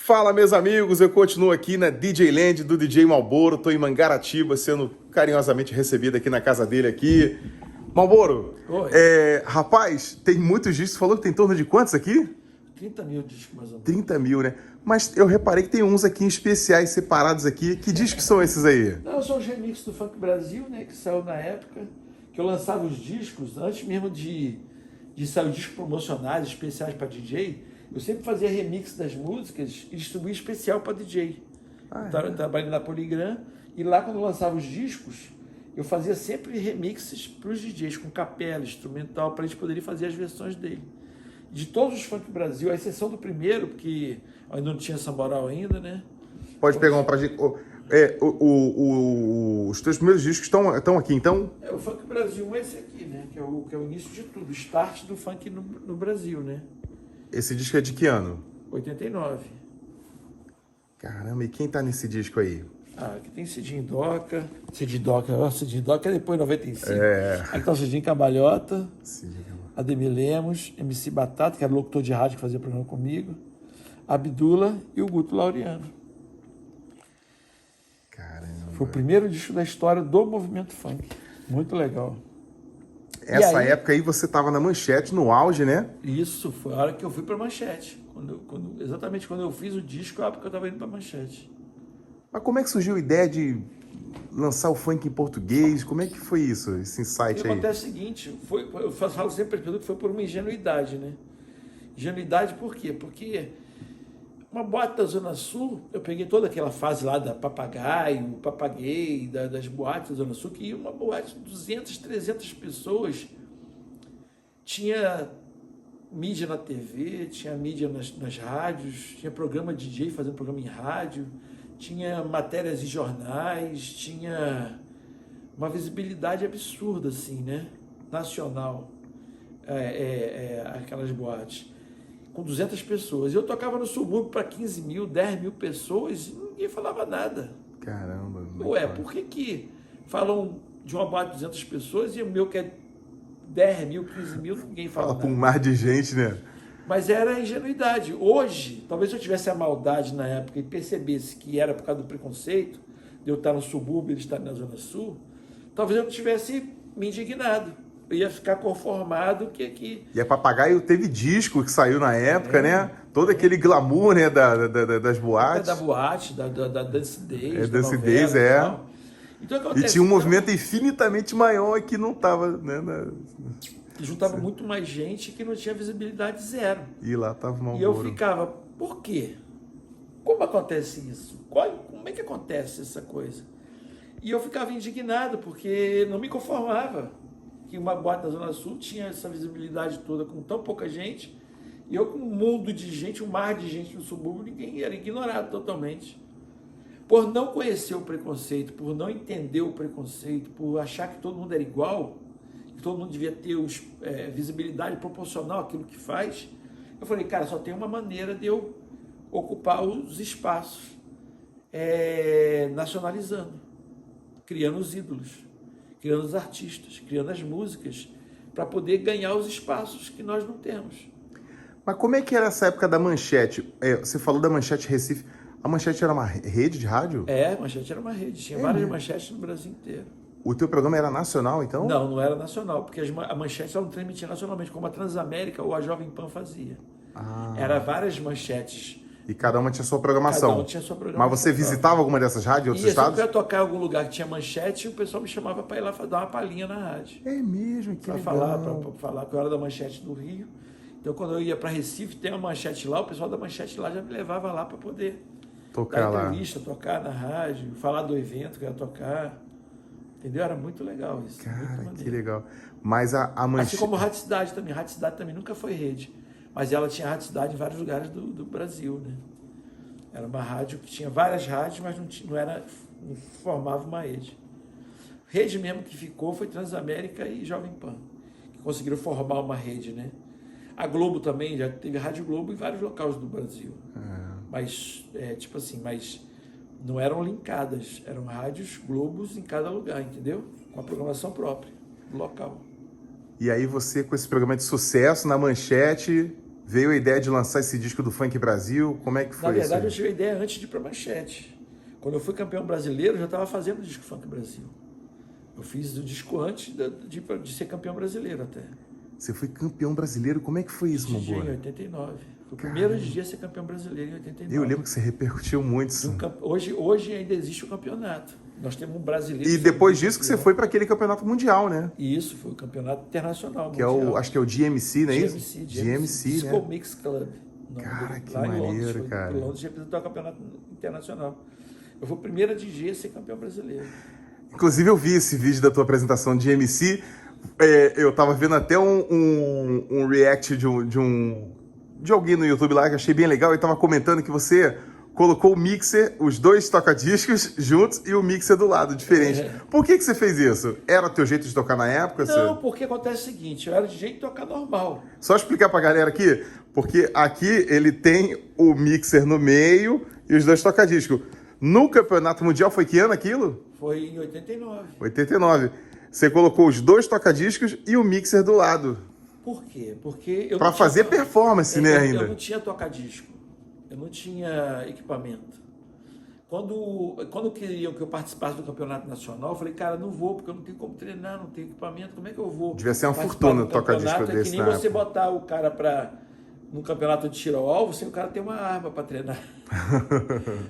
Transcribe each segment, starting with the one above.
Fala, meus amigos, eu continuo aqui na DJ Land do DJ Malboro, estou em Mangaratiba, sendo carinhosamente recebido aqui na casa dele aqui. Malboro, Oi. rapaz, tem muitos discos, falou que tem em torno de quantos aqui? 30 mil discos mais ou menos. 30 mil, né? Mas eu reparei que tem uns aqui em especiais separados aqui. Que discos são esses aí? Não, são os remixes do Funk Brasil, né? Que saiu na época que eu lançava os discos, antes mesmo de sair os discos promocionais, especiais para DJ, eu sempre fazia remix das músicas e distribuía especial para DJ. Eu trabalhei na Polygram e lá quando eu lançava os discos, eu fazia sempre remixes para os DJs, com capela, instrumental, para eles poderem fazer as versões dele. De todos os Funk Brasil, à exceção do primeiro, porque eu ainda não tinha essa moral ainda, né? Pode pegar um pra gente. Os teus primeiros discos estão aqui, então? O Funk Brasil é esse aqui, né? Que é o início de tudo, o start do funk no Brasil, né? Esse disco é de que ano? 89. Caramba, e quem tá nesse disco aí? Aqui tem Cidinho Doca. Cidinho Doca é depois de 95. É. Aqui tá o Cidinho Cambalhota, Sim. Ademir Lemos, MC Batata, que era locutor de rádio que fazia programa comigo, Abdula e o Guto Laureano. Caramba. Foi o primeiro disco da história do movimento funk. Muito legal. Essa época aí você tava na Manchete, no auge, né? Isso, foi a hora que eu fui pra Manchete. Exatamente quando eu fiz o disco, é a época que eu tava indo pra Manchete. Mas como é que surgiu a ideia de lançar o funk em português? Como é que foi isso, esse insight aí? Acontece o seguinte, eu falo sempre para que foi por uma ingenuidade, né? Ingenuidade por quê? Porque uma boate da Zona Sul, eu peguei toda aquela fase lá da Papagaio, Papaguei, das boates da Zona Sul, que ia uma boate de 200, 300 pessoas, tinha mídia na TV, tinha mídia nas rádios, tinha programa de DJ fazendo programa em rádio, tinha matérias em jornais, tinha uma visibilidade absurda, assim, né? Nacional, aquelas boates, com 200 pessoas. Eu tocava no subúrbio para 15 mil, 10 mil pessoas e ninguém falava nada. Caramba. Ué, por que falam de uma boate de 200 pessoas e o meu que é 10 mil, 15 mil, ninguém fala Fala nada? pra um mar de gente, né? Mas era a ingenuidade. Hoje, talvez se eu tivesse a maldade na época e percebesse que era por causa do preconceito, de eu estar no subúrbio e ele estar na Zona Sul, talvez eu não tivesse me indignado. Eu ia ficar conformado que... E a Papagaio teve disco que saiu na época, né? Todo aquele glamour, né, das boates. Da boate, da Dance Days, da Dance novela Days, e tal. Então, E acontece, tinha um movimento infinitamente maior que não tava, né? que juntava muito mais gente que não tinha visibilidade zero. E lá tava o E eu Malboro. ficava, por quê? Como acontece isso? Como é que acontece essa coisa? E eu ficava indignado, porque não me conformava que uma boate da Zona Sul tinha essa visibilidade toda com tão pouca gente, e eu com um mundo de gente, um mar de gente no subúrbio, ninguém era ignorado totalmente. Por não conhecer o preconceito, por não entender o preconceito, por achar que todo mundo era igual, que todo mundo devia ter visibilidade proporcional àquilo que faz, eu falei, cara, só tem uma maneira de eu ocupar os espaços, nacionalizando, criando os ídolos, criando os artistas, criando as músicas, para poder ganhar os espaços que nós não temos. Mas como é que era essa época da Manchete? Você falou da Manchete Recife. A Manchete era uma rede de rádio? A Manchete era uma rede, tinha várias manchetes no Brasil inteiro. O teu programa era nacional, então? Não era nacional, porque a Manchete ela não transmitia nacionalmente, como a Transamérica ou a Jovem Pan fazia. Era várias manchetes. E cada uma tinha sua programação. Cada um tinha sua programação. Mas você visitava alguma dessas rádios em outros estados? Eu ia tocar em algum lugar que tinha manchete, o pessoal me chamava para ir lá dar uma palhinha na rádio. É mesmo, que Para falar que eu era da Manchete do Rio. Então, quando eu ia para Recife, tem uma manchete lá, o pessoal da manchete lá já me levava lá para poder tocar dar lá. entrevista, tocar na rádio, falar do evento que eu ia tocar. Entendeu? Era muito legal isso. Cara, que legal. Mas a Manchete... Assim como Rádio Cidade também. Rádio Cidade também nunca foi rede. Mas ela tinha Rádio Cidade em vários lugares do Brasil, né? Era uma rádio que tinha várias rádios, mas não formava uma rede. Rede mesmo que ficou foi Transamérica e Jovem Pan, que conseguiram formar uma rede, né? A Globo também, já teve Rádio Globo em vários locais do Brasil. Mas, mas não eram linkadas, eram rádios Globos em cada lugar, entendeu? Com a programação própria, local. E aí você, com esse programa de sucesso na Manchete, veio a ideia de lançar esse disco do Funk Brasil? Como é que foi Na verdade, eu isso? tive a ideia antes de ir para Manchete. Quando eu fui campeão brasileiro, eu já estava fazendo o disco Funk Brasil. Eu fiz o disco antes de ser campeão brasileiro até. Você foi campeão brasileiro? Como é que foi isso, DJ em Malboro? 89. Foi o primeiro DJ a ser campeão brasileiro em 89. Eu lembro que você repercutiu muito isso. Hoje ainda existe o campeonato. Nós temos um brasileiro. E depois disso que você foi para aquele campeonato mundial, né? E isso foi o campeonato internacional. Que é o, acho que é o GMC, não é isso? GMC, GMC, Disco né? Mix Club. Cara, que lá em maneiro, Londres, cara. Em Londres representou o campeonato internacional. Eu fui o primeiro DJ a ser campeão brasileiro. Inclusive, eu vi esse vídeo da tua apresentação de MC. Eu tava vendo até um react de alguém no YouTube lá que eu achei bem legal. E tava comentando que você colocou o mixer, os dois toca-discos juntos e o mixer do lado, diferente. Por que você fez isso? Era o teu jeito de tocar na época? Não, porque acontece o seguinte, eu era de jeito de tocar normal. Só explicar pra galera aqui, porque aqui ele tem o mixer no meio e os dois toca-discos. No Campeonato Mundial foi que ano aquilo? Foi em 89. 89. Você colocou os dois toca-discos e o mixer do lado. Por quê? Porque eu Pra não tinha fazer performance, né, ainda? Eu não tinha toca-disco. Eu não tinha equipamento. Quando queriam que eu participasse do campeonato nacional, eu falei, cara, não vou, porque eu não tenho como treinar, não tenho equipamento, como é que eu vou? Devia ser uma participar fortuna do tocar disco campeonato? desse É que nem na você época. botar o cara no campeonato de tiro ao alvo sem o cara ter uma arma para treinar.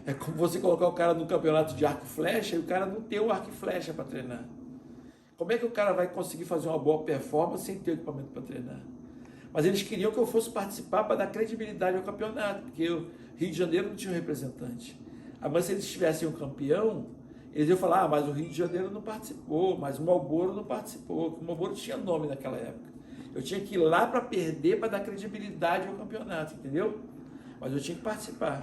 É como você colocar o cara no campeonato de arco e flecha e o cara não ter o arco e flecha para treinar. Como é que o cara vai conseguir fazer uma boa performance sem ter o equipamento para treinar? Mas eles queriam que eu fosse participar para dar credibilidade ao campeonato, porque o Rio de Janeiro não tinha um representante. Mas se eles tivessem um campeão, eles iam falar, mas o Rio de Janeiro não participou, mas o Marlboro não participou, porque o Marlboro tinha nome naquela época. Eu tinha que ir lá para perder, para dar credibilidade ao campeonato, entendeu? Mas eu tinha que participar.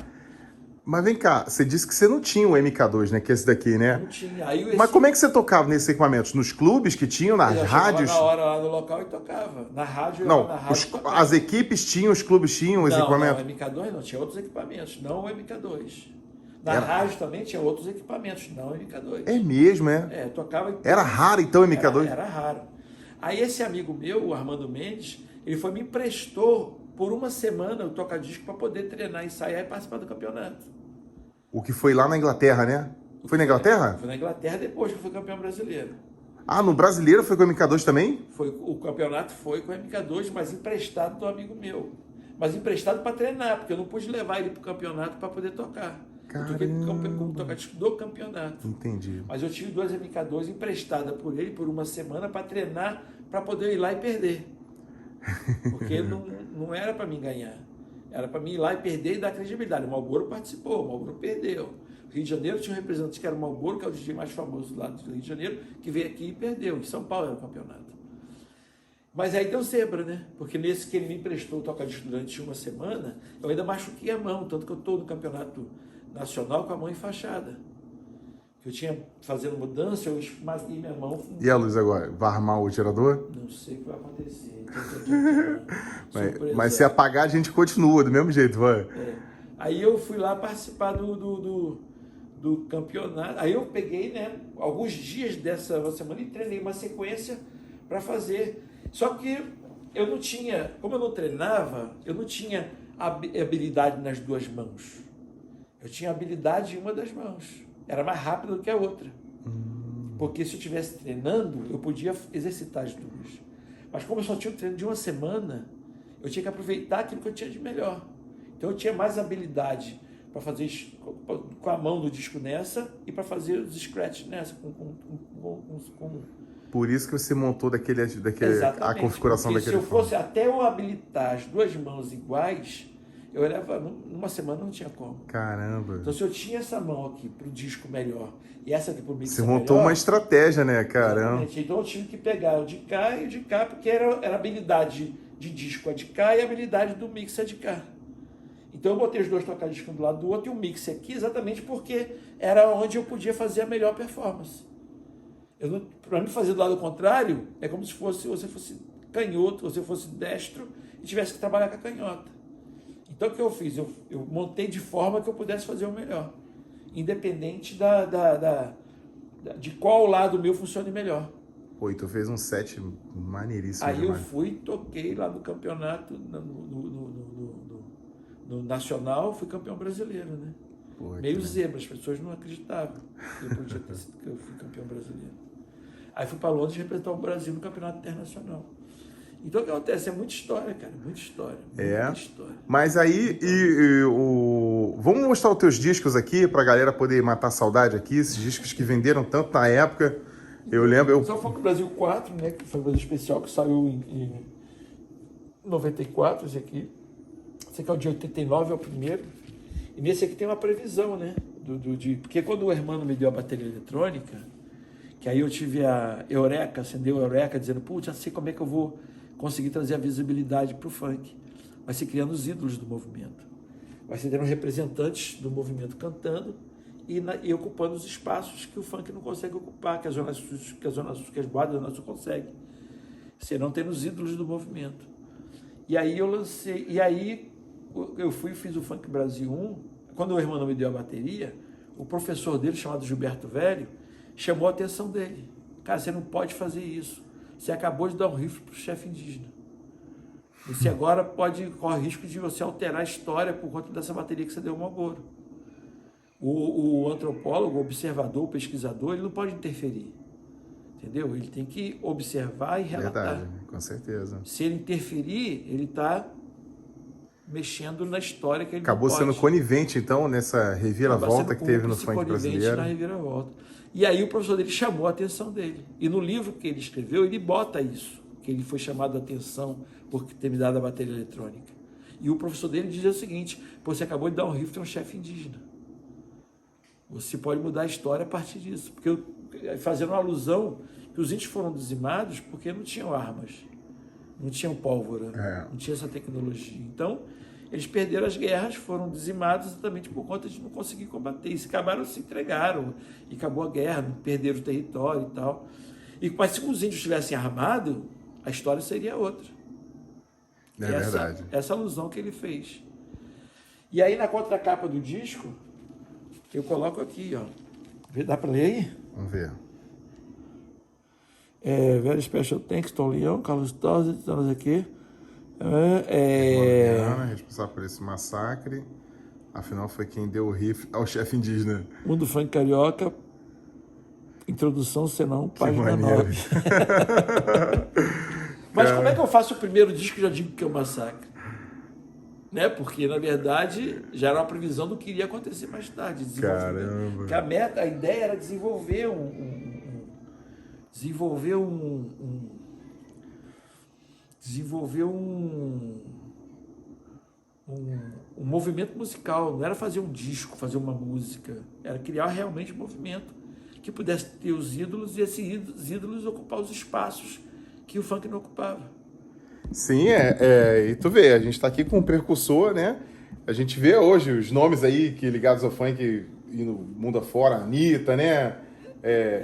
Mas vem cá, você disse que você não tinha o MK2, né? Que é esse daqui, né? Não tinha. Aí Mas como é que você tocava nesses equipamentos? Nos clubes que tinham, nas eu rádios? chegava na hora lá no local e tocava. Na rádio, Não, na rádio tocava. as equipes tinham, os clubes tinham os equipamentos? Não, MK2 não, tinha outros equipamentos, não o MK2. Na Era... rádio também tinha outros equipamentos, não o MK2. É mesmo, é? É, tocava... Era raro então o MK2? Era raro. Aí esse amigo meu, o Armando Mendes, ele me emprestou por uma semana o toca-disco para poder treinar, ensaiar e participar do campeonato. O que foi lá na Inglaterra, né? Foi na Inglaterra? Foi na Inglaterra depois que eu fui campeão brasileiro. Ah, no brasileiro foi com o MK2 também? O campeonato foi com o MK2, mas emprestado do amigo meu. Mas emprestado para treinar, porque eu não pude levar ele para o campeonato para poder tocar. Caramba. Eu toquei como toca-disco do campeonato. Entendi. Mas eu tive 2 MK2 emprestadas por ele por uma semana para treinar, para poder ir lá e perder. Porque não era para mim ganhar. Era para mim ir lá e perder e dar credibilidade. O Marlboro participou, o Marlboro perdeu. O Rio de Janeiro tinha um representante que era o Marlboro, que é o DJ mais famoso lá do Rio de Janeiro, que veio aqui e perdeu. Em São Paulo era o campeonato. Mas aí deu zebra, né? Porque nesse que ele me emprestou o toca-disco durante uma semana, eu ainda machuquei a mão, tanto que eu estou no campeonato nacional com a mão enfaixada. Eu tinha fazendo mudança, eu esmaguei minha mão. E a luz agora? Vai armar o tirador? Não sei o que vai acontecer. Mas se apagar, a gente continua do mesmo jeito, vai. Aí eu fui lá participar do campeonato. Aí eu peguei, né, alguns dias dessa semana e treinei uma sequência para fazer. Só que eu não tinha, como eu não treinava, eu não tinha habilidade nas duas mãos. Eu tinha habilidade em uma das mãos. Era mais rápido do que a outra. Porque se eu estivesse treinando, eu podia exercitar as duas. Mas como eu só tinha um treino de uma semana, eu tinha que aproveitar aquilo que eu tinha de melhor. Então eu tinha mais habilidade para fazer com a mão do disco nessa e para fazer os scratch nessa. Por isso que você montou a configuração daquele. Se eu fosse até eu habilitar as duas mãos iguais, eu levava, numa semana não tinha como. Caramba. Então se eu tinha essa mão aqui para o disco melhor e essa aqui para o mix você montou melhor, uma estratégia, né? Caramba. Exatamente. Então eu tive que pegar o de cá e o de cá, porque era habilidade de disco a de cá e a habilidade do mix a de cá. Então eu botei os dois toca-discos um do lado do outro e o mix aqui exatamente porque era onde eu podia fazer a melhor performance. Para mim fazer do lado contrário é como se você fosse canhoto, você fosse destro e tivesse que trabalhar com a canhota. Então o que eu fiz? Eu montei de forma que eu pudesse fazer o melhor, independente de qual lado meu funcione melhor. Pô, e tu fez um set maneiríssimo. Aí demais. eu fui, toquei lá no campeonato, no no Nacional, fui campeão brasileiro, né? Porra, Meio que- zebra, as pessoas não acreditavam que eu podia ter sido, que eu fui campeão brasileiro. Aí fui para Londres representar o Brasil no campeonato internacional. Então o que acontece? É muita história, cara, muita história. Muita história. Mas aí, vamos mostrar os teus discos aqui pra galera poder matar a saudade aqui, esses discos que venderam tanto na época. Eu lembro, Só foi o Brasil 4, né? Que foi o Brasil Especial, que saiu em 94, esse aqui. Esse aqui é o de 89, é o primeiro. E nesse aqui tem uma previsão, né? Porque quando o Hermano me deu a bateria eletrônica, que aí eu tive a Eureka, acendeu a Eureka, dizendo, putz, já sei como é que eu vou conseguir trazer a visibilidade para o funk. Vai ser criando os ídolos do movimento. Vai ser tendo representantes do movimento cantando e ocupando os espaços que o funk não consegue ocupar, que a Zona Sul, que as boadas da Zona Sul conseguem. Serão tendo os ídolos do movimento. E aí eu lancei, e aí eu fui e fiz o Funk Brasil 1. Quando o irmão me deu a bateria, o professor dele, chamado Gilberto Velho, chamou a atenção dele. Cara, você não pode fazer isso. Você acabou de dar um rifle para o chefe indígena. Você agora corre risco de você alterar a história por conta dessa bateria que você deu ao Malboro. O antropólogo, o observador, o pesquisador, ele não pode interferir. Entendeu? Ele tem que observar e relatar. verdade, com certeza. Se ele interferir, ele está mexendo na história que ele Acabou não sendo pode. conivente, então, nessa reviravolta que teve no Cúmplice funk conivente brasileiro. na reviravolta. E aí o professor dele chamou a atenção dele. E no livro que ele escreveu, ele bota isso, que ele foi chamado a atenção por ter me dado a bateria eletrônica. E o professor dele dizia o seguinte, pô, você acabou de dar um rifle a um chefe indígena. Você pode mudar a história a partir disso. Porque fazendo uma alusão que os índios foram dizimados porque não tinham armas, não tinham pólvora, não tinha essa tecnologia. Então, eles perderam as guerras, foram dizimados exatamente por conta de não conseguir combater. E se entregaram, e acabou a guerra, perderam o território e tal. Mas se os índios tivessem armado, a história seria outra. É verdade. Essa alusão que ele fez. E aí, na contracapa do disco, eu coloco aqui, ó. Dá para ler aí? Vamos ver. Very Special Thanks, Tom Leão, Carlos Tosi, estamos aqui. Mariana, responsável por esse massacre. Afinal, foi quem deu o rifle ao chefe indígena. Mundo Funk Carioca, introdução, senão, Que página maneiro. 9. Mas como é que eu faço o primeiro disco e já digo que é um massacre? Né? Porque, na verdade, já era uma previsão do que iria acontecer mais tarde. Caramba. Que a ideia era desenvolver um movimento musical. Não era fazer um disco, fazer uma música. Era criar realmente um movimento que pudesse ter os ídolos e esses ídolos ocupar os espaços que o funk não ocupava. Sim, e tu vê, a gente tá aqui com um precursor, né? A gente vê hoje os nomes aí que ligados ao funk e no mundo afora, Anitta, né?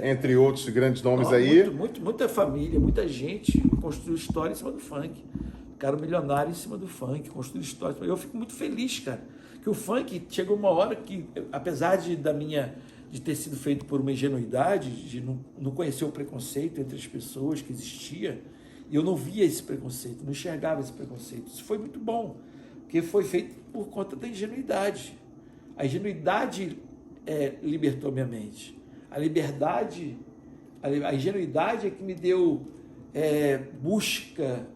Entre outros grandes nomes aí. Muita família, muita gente construiu história em cima do funk. Cara, milionário em cima do funk, construiu história. Eu fico muito feliz, cara, que o funk chegou uma hora que, apesar de ter sido feito por uma ingenuidade, de não conhecer o preconceito entre as pessoas que existia, eu não via esse preconceito, não enxergava esse preconceito. Isso foi muito bom, porque foi feito por conta da ingenuidade. A ingenuidade libertou minha mente. A ingenuidade é que me deu busca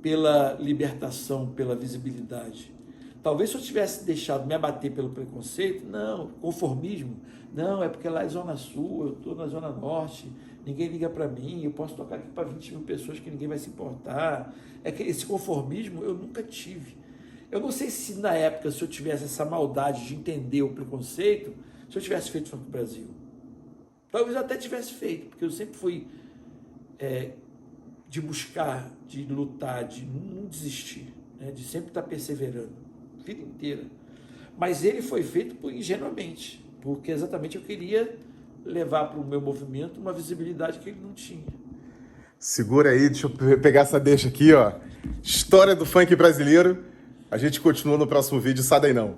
pela libertação, pela visibilidade. Talvez se eu tivesse deixado me abater pelo preconceito, não, conformismo, não, é porque lá é Zona Sul, eu estou na Zona Norte, ninguém liga para mim, eu posso tocar aqui para 20 mil pessoas que ninguém vai se importar. Esse conformismo eu nunca tive. Eu não sei se na época, se eu tivesse essa maldade de entender o preconceito, se eu tivesse feito Funk Brasil. Talvez eu até tivesse feito, porque eu sempre fui de buscar, de lutar, de não desistir, né? De sempre estar perseverando, a vida inteira. Mas ele foi feito ingenuamente, porque exatamente eu queria levar para o meu movimento uma visibilidade que ele não tinha. Segura aí, deixa eu pegar essa deixa aqui, ó. História do funk brasileiro. A gente continua no próximo vídeo, sai daí não.